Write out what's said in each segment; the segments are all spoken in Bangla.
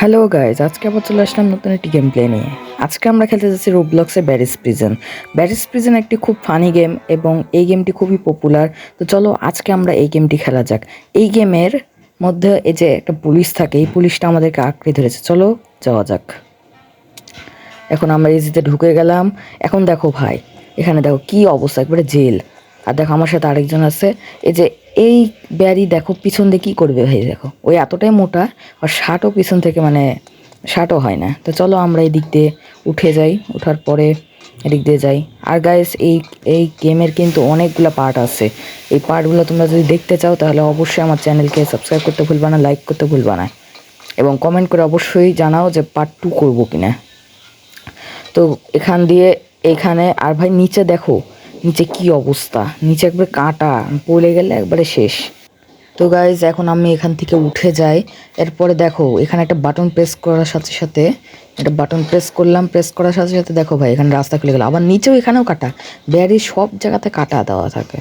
হ্যালো গাইজ, আজকে আবার চলে আসলাম নতুন একটি গেম প্লে নিয়ে। আজকে আমরা খেলতে যাচ্ছি রোবলক্সে ব্যারিজ প্রিজন। ব্যারিজ প্রিজন একটি খুব ফানি গেম এবং এই গেমটি খুবই পপুলার। তো চলো আজকে আমরা এই গেমটি খেলা যাক। এই গেমের মধ্যে এই যে একটা পুলিশ থাকে, এই পুলিশটা আমাদেরকে আঁকড়ে ধরেছে। চলো যাওয়া যাক। এখন আমরা ইজিতে ঢুকে গেলাম। এখন দেখো ভাই, এখানে দেখো কি অবস্থা, একবারে জেল। আর দেখো আমার সাথে আরেকজন আছে। এই যে এই ব্যারি দেখো পিছন দিয়ে কী করবে ভাই, দেখো ওই এতটাই মোটা, আর শার্টও পিছন থেকে মানে শার্টও হয় না। তো চলো আমরা এই দিক দিয়ে উঠে যাই, ওঠার পরে এদিক দিয়ে যাই। আর গাইস এই এই গেমের কিন্তু অনেকগুলো পার্ট আছে। এই পার্টগুলো তোমরা যদি দেখতে চাও তাহলে অবশ্যই আমার চ্যানেলকে সাবস্ক্রাইব করতে ভুলবা না, লাইক করতে ভুলবা না, এবং কমেন্ট করে অবশ্যই জানাও যে পার্ট 2 করবো কিনা। তো এখান দিয়ে এখানে আর ভাই নিচে দেখো, নিচে কি অবস্থা, নিচে একবারে কাঁটা, পড়ে গেলে একবারে শেষ। তো গাইজ এখন আমি এখান থেকে উঠে যাই। এরপরে দেখো এখানে একটা বাটন প্রেস করার সাথে সাথে, একটা বাটন প্রেস করলাম, প্রেস করার সাথে সাথে দেখো ভাই এখানে রাস্তা খুলে গেল। আবার নিচেও এখানেও কাটা, ব্যারি সব জায়গাতে কাটা দেওয়া থাকে,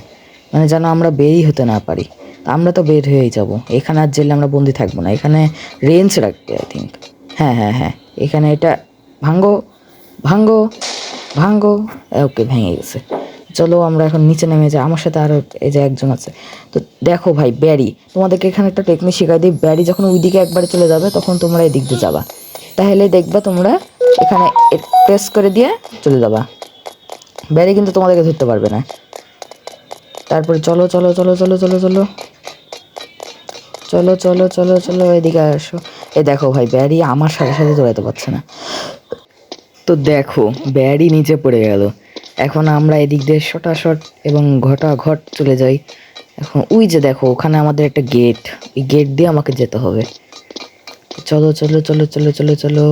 মানে যেন আমরা বেরই হতে না পারি। তা আমরা তো বের হয়েই যাব, এখানে আর জেলে আমরা বন্দি থাকবো না। এখানে রেঞ্জ রাখবে আই থিঙ্ক। হ্যাঁ হ্যাঁ হ্যাঁ, এখানে এটা ভাঙ্গো ভাঙ্গো ভাঙ্গো। ওকে, ভেঙে গেছে। চলো আমরা এখন নিচে নেমে যাই, আমার সাথে আরও এই যে একজন আছে। তো দেখো ভাই ব্যারি, তোমাদেরকে এখানে একটা টেকনিক শেখাই দিই। ব্যারি যখন ওই দিকে একবারে চলে যাবে তখন তোমরা এই দিক দিয়ে যাবা, তাহলে দেখবা তোমরা এখানে প্রেস করে দিয়ে চলে যাবা, ব্যারি কিন্তু তোমাদেরকে ধরতে পারবে না। তারপরে চলো চলো চলো চলো চলো চলো চলো চলো চলো চলো এদিকে আসো। এই দেখো ভাই ব্যারি আমার সাথে সাথে দৌড়াতে পারছে না। তো দেখো ব্যারি নিচে পড়ে গেল। এখন আমরা এদিক দিয়ে শটাশট এবং ঘটাঘট চলে যাই। এখন ওই যে দেখো ওখানে আমাদের একটা গেট, এই গেট দিয়ে আমাকে যেতে হবে। চলো চলো চলো চলো চলো চলো।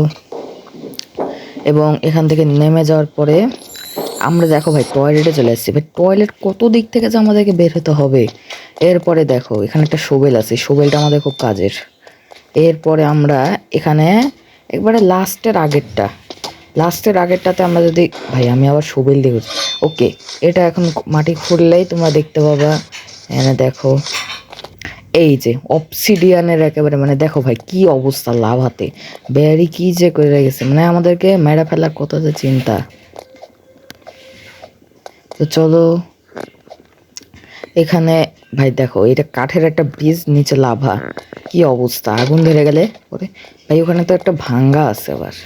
এবং এখান থেকে নেমে যাওয়ার পরে আমরা দেখো ভাই টয়লেটে চলে এসেছি। ভাই টয়লেট কত দিক থেকে যে আমাদেরকে বের হতে হবে। এরপরে দেখো এখানে একটা শোবেল আছে, শোবেলটা আমাদের খুব কাজের। এরপরে আমরা এখানে একবারে লাস্টের আগেরটাতে আমরা যদি, ভাই আমি আবার শোবেল দিয়ে, ওকে এটা এখন মাটি খুঁড়লেই তোমরা দেখতে পাবা। এখানে দেখো এই যে অবসিডিয়ানের একেবারে, মানে দেখো ভাই কি অবস্থা, লাভাতে ব্যারি কি যে করে রেখেছে, মানে আমাদেরকে মেরা ফেলার কত যে চিন্তা। তো চলো এখানে, ভাই দেখো এটা কাঠের একটা ব্রিজ, নিচে লাভা, কি অবস্থা, আগুন ধরে গেলে পরে। ভাই ওখানে তো একটা ভাঙ্গা আছে আবার।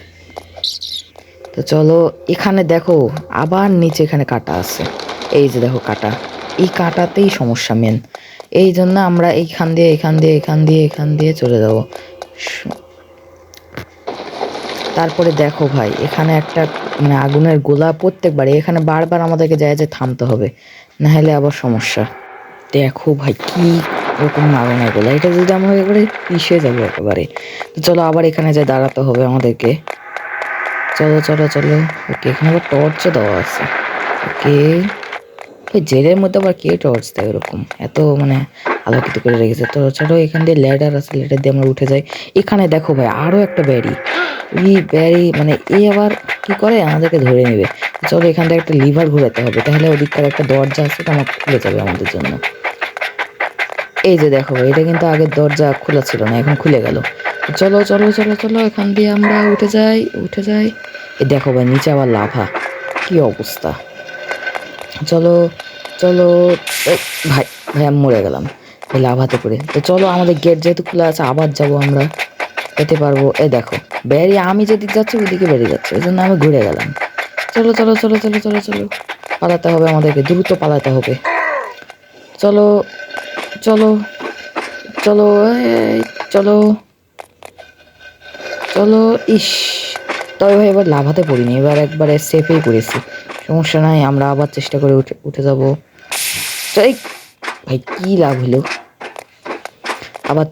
তো চলো এখানে দেখো আবার নিচে এখানে কাটা আছে, এই যে দেখো কাটা, এই কাটাতেই সমস্যা মেন। এই জন্য আমরা এখান দিয়ে চলে যাব। তারপরে দেখো ভাই এখানে একটা মানে আগুনের গোলা, প্রত্যেকবার এখানে বারবার আমাদেরকে যায় যে থামতে হবে, না হলে আবার সমস্যা। দেখো ভাই কি রকম আগুনের গোলা, এটা যদি আমরা একেবারে পিষে যাবো একেবারে। তো চলো আবার এখানে যাই দাঁড়াতে হবে আমাদেরকে। চলো চলো চলো। ওকে এখানে আবার টর্চও দেওয়া আছে। ওকে, ওই জেলের মধ্যে আবার কে টর্চ দেয় ওরকম, এত মানে আলোকিত করে রেখেছে। তো চলো এখান দিয়ে ল্যাডার আছে, ল্যাডার দিয়ে আমরা উঠে যাই। এখানে দেখো ভাই আরও একটা ব্যারি, এই ব্যারি মানে এই আবার কি করে আমাদেরকে ধরে নেবে। চলো এখান থেকে একটা লিভার ঘোরাতে হবে, তাহলে ওদিককার একটা দরজা আছে, আমার খুলে যাবে আমাদের জন্য। এই যে দেখো ভাই এটা কিন্তু আগের দরজা খোলা ছিল না, এখন খুলে গেল। চলো চলো চলো চলো এখান দিয়ে আমরা উঠে যাই। এই দেখো ভাই নিচে আবার লাভা, কি অবস্থা। চলো চলো, ভাই ভাই আমি মরে গেলাম এই লাভাতে করে। তো চলো আমাদের গেট যেহেতু খোলা আছে, আবার যাবো আমরা, যেতে পারবো। এই দেখো বেরিয়ে আমি যেদিকে যাচ্ছি ওইদিকে বেরিয়ে যাচ্ছে, ওই জন্য আমি ঘুরে গেলাম। চলো চলো চলো চলো চলো চলো, পালাতে হবে আমাদেরকে, দ্রুত পালাতে হবে। চলো চলো চলো এই চলো চলো। ইস, তবে ভাই এবার লাভাতে পড়িনি, এবার একবারে সেফেই পড়েছি, সমস্যা নাই, আমরা আবার চেষ্টা করে উঠে যাবো। এই ভাই কি লাভ হলো, আবার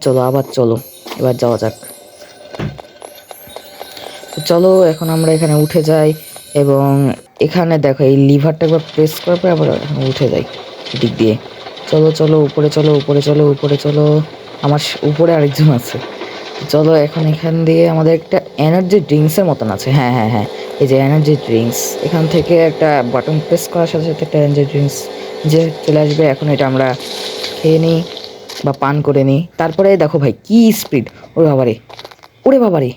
চলো এবার যাওয়া যাক। চলো এখন আমরা এখানে উঠে যাই, এবং এখানে দেখো এই লিভারটা একবার প্রেস করার পরে আবার এখানে উঠে যাই দিক দিয়ে। চলো চলো উপরে চলো উপরে চলো উপরে চলো, আমার উপরে আরেকজন আছে। চলো এখন এখান দিয়ে আমাদের একটা এনার্জি ড্রিঙ্কসের মতন আছে, হ্যাঁ হ্যাঁ হ্যাঁ, এই যে এনার্জি ড্রিঙ্কস, এখান থেকে একটা বাটন প্রেস করার সাথে সাথে একটা এনার্জি ড্রিঙ্কস যে চলে আসবে। এখন এটা আমরা খেয়ে নিই বা পান করে নিই। তারপরে দেখো ভাই কি স্পিড, ও বাবারে, ওরে বাবারে,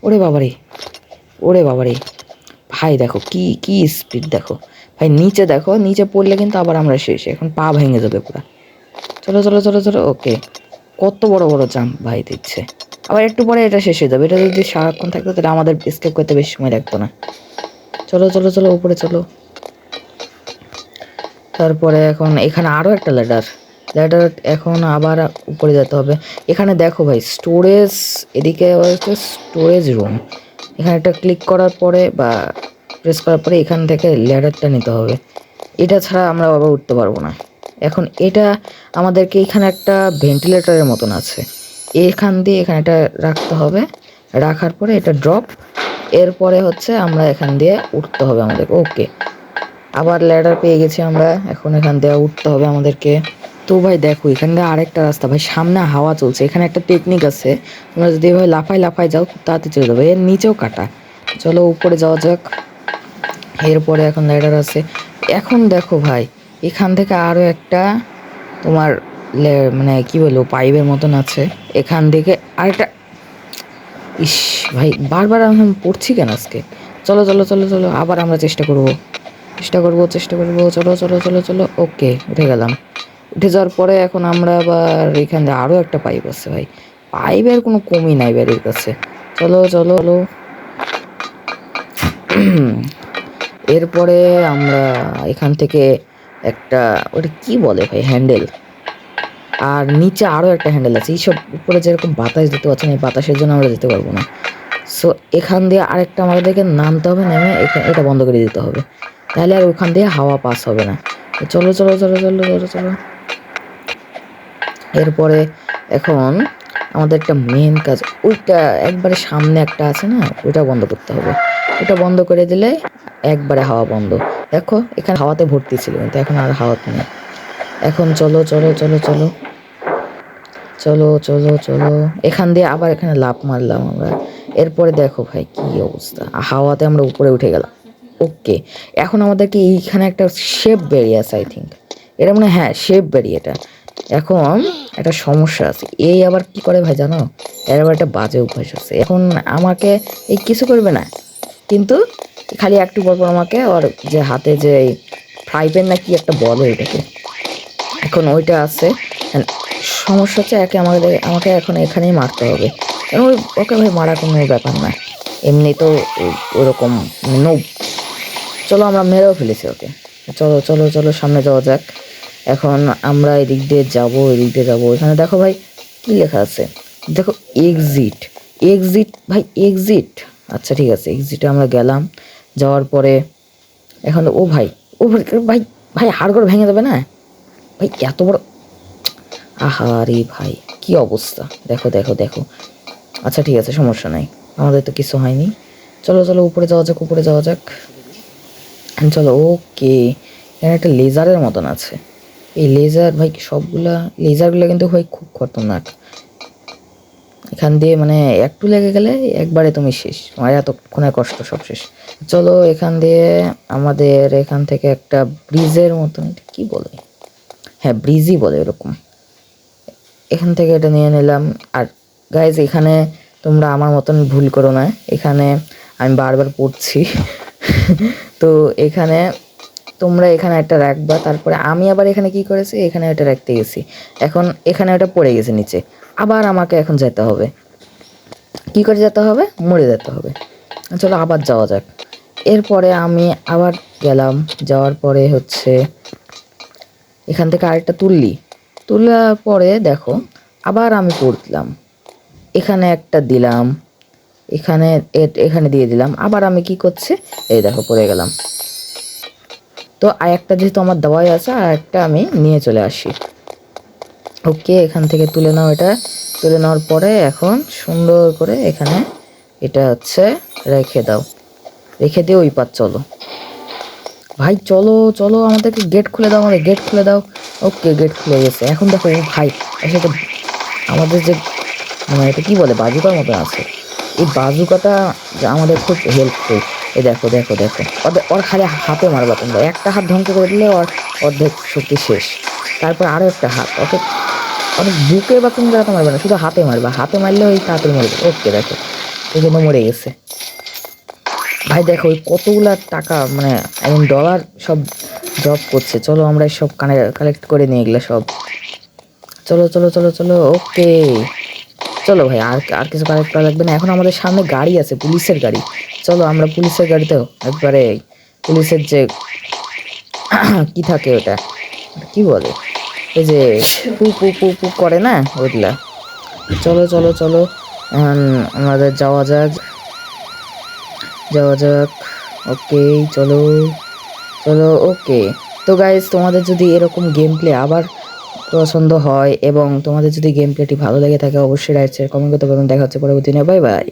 ওরে বাবারে, ওরে বাবারে, ভাই দেখো কি কি স্পিড দেখো ভাই, নিচে দেখো, নিচে পড়লে কিন্তু আবার আমরা শেষ, এখন পা ভেঙে যাবে পুরো। চলো চলো চলো চলো, ওকে। কত বড় বড় জাম্প ভাই দিচ্ছে। আবার একটু পরে এটা শেষ হয়ে যাবে, এটা যদি সারাক্ষণ থাকতো তাহলে আমাদের স্কেপ করতে বেশি সময় লাগতো না। চলো চলো চলো, উপরে চলো। তারপরে এখন এখানে আরও একটা ল্যাডার, ল্যাডার এখন আবার উপরে যেতে হবে। এখানে দেখো ভাই স্টোরেজ, এদিকে হচ্ছে স্টোরেজ রুম। এখানে একটা ক্লিক করার পরে বা প্রেস করার পরে এখান থেকে ল্যাডারটা নিতে হবে, এটা ছাড়া আমরা আবার উঠতে পারবো না। এখন এটা আমাদেরকে এখানে একটা ভেন্টিলেটরের মতন আছে, এখান দিয়ে এখানে এটা রাখতে হবে, রাখার পরে এটা ড্রপ, এরপরে হচ্ছে আমরা এখান দিয়ে উঠতে হবে আমাদেরকে। ওকে, আবার ল্যাডার পেয়ে গেছি আমরা, এখন এখান দিয়ে উঠতে হবে আমাদেরকে। তো ভাই দেখো এখান দিয়ে আরেকটা রাস্তা ভাই, সামনে হাওয়া চলছে, এখানে একটা টেকনিক আছে, তোমরা যদি এভাবে লাফাই লাফাই যাও খুব তাড়াতাড়ি চলে যাবে। এর নিচেও কাটা। চলো উপরে যাওয়া যাক। এরপরে এখন ল্যাডার আছে। এখন দেখো ভাই এখান থেকে আরও একটা তোমার মানে কি বলবো পাইপের মতন আছে, এখান থেকে আরেকটা। ইস ভাই বারবার আমি পড়ছি কেন আজকে। চলো চলো চলো চলো, আবার আমরা চেষ্টা করবো চেষ্টা করবো চেষ্টা করবো। চলো চলো চলো চলো, ওকে উঠে গেলাম। উঠে যাওয়ার পরে এখন আমরা আবার এখানে আরও একটা পাইপ আছে ভাই, পাইপের কোনো কমই নাই বাড়ির কাছে। চলো চলো চলো। এরপরে আমরা এখান থেকে একটা, ওটা কি বলে ভাই, হ্যান্ডেল, আর নিচে আরও একটা হ্যান্ডেল আছে। এইসব উপরে যেরকম বাতাস দিতে পারছে না, এই বাতাসের জন্য আমরা যেতে পারবো না। সো এখান দিয়ে আরেকটা আমাদেরকে নামতে হবে, নেমে এটা বন্ধ করে দিতে হবে, তাহলে আর ওখান দিয়ে হাওয়া পাস হবে না। চলো চলো চলো চলো চলো চলো। এরপরে এখন আমাদের একটা মেন কাজ, ওইটা একবারে সামনে একটা আছে না, ওইটা বন্ধ করতে হবে। ওটা বন্ধ করে দিলে একবারে হাওয়া বন্ধ। দেখো এখানে হাওয়াতে ভর্তি ছিল, কিন্তু এখন আর হাওয়া নেই। এখন চলো চলো চলো চলো চলো চলো চলো, এখান দিয়ে আবার এখানে লাফ মারলাম আমরা। এরপরে দেখো ভাই কি অবস্থা, হাওয়াতে আমরা উপরে উঠে গেলাম। ওকে, এখন আমাদেরকে এইখানে একটা শেপ বেরিয়ে আছে, আই থিঙ্ক এটা মানে, হ্যাঁ শেপ বেরিয়ে। এটা এখন একটা সমস্যা আছে, এই আবার কি করে ভাই জানো, এর আবার একটা বাজে অভ্যাস আছে। এখন আমাকে এই কিছু করবে না, কিন্তু খালি একটু পর পর আমাকে ওর যে হাতে যে ফ্রাই প্যান না কি একটা বলে এটাকে, এখন ওইটা আছে। সমস্যা হচ্ছে আমাকে এখন এখানেই মারতে হবে, কারণ ওকে ভাই মারা কোনো ব্যাপার না, এমনি তো ওরকম নো। চলো আমরা মেরেও ফেলেছি ওকে। চলো চলো চলো সামনে যাওয়া যাক। এখন আমরা এদিক দিয়ে যাবো, এদিক দিয়ে যাবো। এখানে দেখো ভাই কি লেখা আছে, দেখো এক্সিট, এক্সিট ভাই এক্সিট। আচ্ছা ঠিক আছে, এক্সিটে আমরা গেলাম। যাওয়ার পরে এখন ও ভাই, ও ভাই ভাই হাড়গোড় ভেঙে যাবে না ভাই, এত বড়, আহারে ভাই কি অবস্থা, দেখো দেখো দেখো। আচ্ছা ঠিক আছে, সমস্যা নাই, আমাদের তো কিছু হয়নি। চলো চলো উপরে যাওয়া যাক, উপরে যাওয়া যাক। চলো, ওকে। এখানে একটা লেজারের মতন আছে, এই লেজার ভাই সবগুলা লেজারগুলো কিন্তু ভাই খুব খতরনাক। এখান দিয়ে মানে একটু লেগে গেলে একবারে তুমি শেষ, তোমার এতক্ষণের কষ্ট সব শেষ। চলো এখান দিয়ে আমাদের এখান থেকে একটা ব্রিজের মতন, কি বলে, হ্যাঁ ব্রিজই বলে এরকম, এখান থেকে এটা নিয়ে নিলাম। আর গাইজ এখানে তোমরা আমার মতন ভুল করো না, এখানে আমি বারবার পড়ছি তো এখানে তোমরা এখানে একটা রাখবা, তারপরে আমি আবার এখানে কি করেছি, এখানে এটা রাখতে গেছি, এখন এখানে ওটা পড়ে গেছে নিচে, আবার আমাকে এখন যেতে হবে। কি করে যেতে হবে, মরে যেতে হবে। চলো আবার যাওয়া যাক। এরপরে আমি আবার গেলাম, যাওয়ার পরে হচ্ছে এখান থেকে আরেকটা তোলার পরে দেখো আবার আমি পড়লাম, এখানে একটা দিলাম, এখানে এখানে দিয়ে দিলাম, আবার আমি কি করছি, এই দেখো পড়ে গেলাম। তো আর একটা যেহেতু আমার দেওয়াই আছে, আর একটা আমি নিয়ে চলে আসি। ওকে, এখান থেকে তুলে নাও, এটা তুলে নেওয়ার পরে এখন সুন্দর করে এখানে এটা হচ্ছে রেখে দাও, রেখে দিয়ে ওই পার চলো ভাই, চলো চলো আমাদেরকে গেট খুলে দাও, আমাদের গেট খুলে দাও। ওকে, গেট খুলে গেছে। এখন দেখো ও ভাই এর সাথে আমাদের যে মানে এটা কি বলে বাজুকার মতো আছে, এই বাজুকাটা আমাদের খুব হেল্পফুল। এই দেখো দেখো দেখো, ওর খালি হাতে মারবা তোমরা, একটা হাত ধ্বংস করে দিলে ওর অর্ধেক শক্তি শেষ, তারপর আরও একটা হাত, ওকে অনেক বুকে বা কোন জায়গাতে মারবে না, শুধু হাতে মারবা, হাতে মারলে ওই তাড়াতাড়ি মরবে। ওকে দেখো এই জন্য মরে গেছে। ভাই দেখো ওই কতগুলা টাকা মানে ডলার সব ড্রপ করছে। চলো আমরা সব কালেক্ট করে নিয়ে এগুলো সব। চলো চলো চলো চলো। ওকে চলো ভাই, আর আর কিছু কালেক্ট করা লাগবে না। এখন আমাদের সামনে গাড়ি আছে, পুলিশের গাড়ি। চলো আমরা পুলিশের গাড়িতেও একবারে পুলিশের যে কি থাকে ওটা কি বলে, এই যে পু পু পু পু করে না ওইগুলা। চলো চলো চলো এখন আমাদের যাওয়া যাক, যাওয়া যাক। ওকে চলো চলো। ওকে তো গাইজ, তোমাদের যদি এরকম গেম প্লে আবার পছন্দ হয় এবং তোমাদের যদি গেম প্লেটি ভালো লেগে থাকে অবশ্যই রাইট সাইড কমেন্ট করতে পারবেন। দেখা হচ্ছে পরবর্তী দিনে। Bye bye.